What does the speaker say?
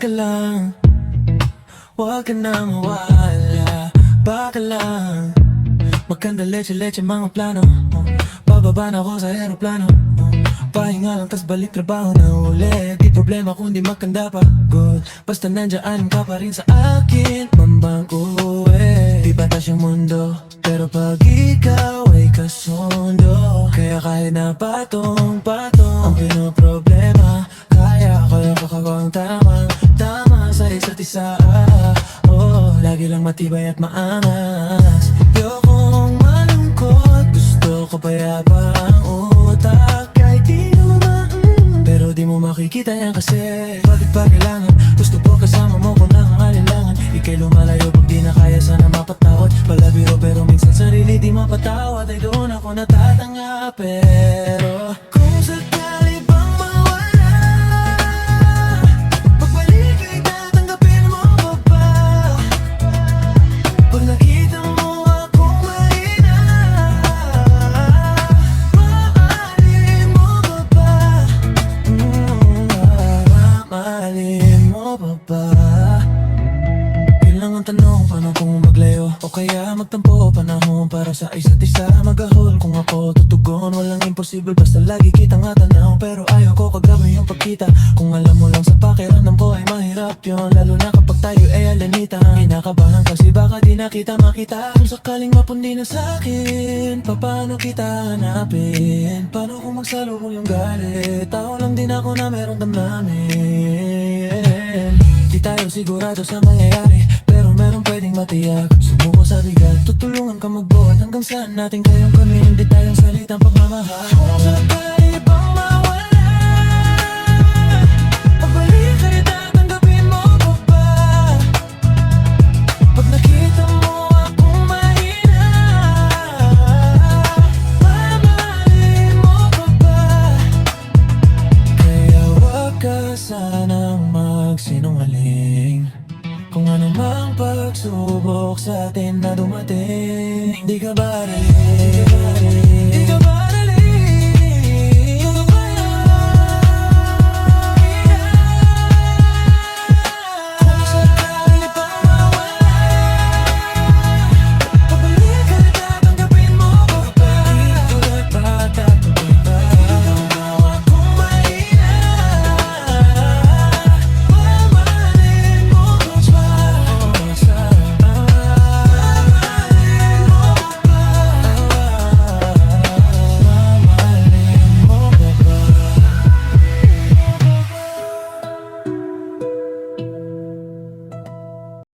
ka lang, huwag ka na mawala. Baka lang magkanda leche-leche mga plano. Bababa na ako sa aeroplano. Pahinga lang tas balik trabaho na ulit. Di problema kung di magkanda pa good. Basta nandiyan ka pa rin sa akin. Mambangko Di batas yung mundo, pero pag ikaw ay kasundo. Kaya kahit na patong-patong ang pinoproblema, kaya ko yung kakagawang tama sa isa't isa. Oh, lagi lang matibay at maangas. Ayokong malungkot, gusto ko payapa ang utak. Kahit di naman pero di mo makikita yan kasi bakit pa kailangan? Gusto ko kasama mo kung nangangailangan. Ika'y lumalayo pag di na kaya, sana mapatawad. Palabiro pero minsan sarili di mapatawad. Ay doon ako natatanga. Pero kung sakali bang mawala, pagbalik ay tatanggapin mo pa ba? Pag nakita mo akong mahina, mamahalin mo pa ba? Mamahalin mo pa ba? Yun lang ang tanong, paano kung maglayo? O kaya magtampo, panahon para sa isa't isa. Mag-ahol kung ako tutugon, walang imposible basta lagi kitang atanaw. Pero ayaw ko kagabi yung pagkita. Kung alam mo lang sa pakiramdam ko ay mahirap yun, lalo na kapag tayo ay alanita. Kinakabahan kasi baka di na kita makita. Kung sakaling mapundi na sa'kin, paano kita hanapin? Paano kung magsalubong yung galit? Tao lang din ako na merong damdamin. Di tayo sigurado sa mangyayari, pero meron pwedeng matiyak. Sumuko sa bigat, tutulungan ka magbuhat. Hanggang saan natin kayang kami, hindi tayong salitang pagmamahal. Kung sakali bang mawala, pagbalik ay tatanggapin mo pa ba? Pag nakita mo akong mahina, mamahalin mo pa ba? Kaya wag ka sanang magsinungaling. Kung ano mang pagsubok sa atin na dumating, hindi ka ba rin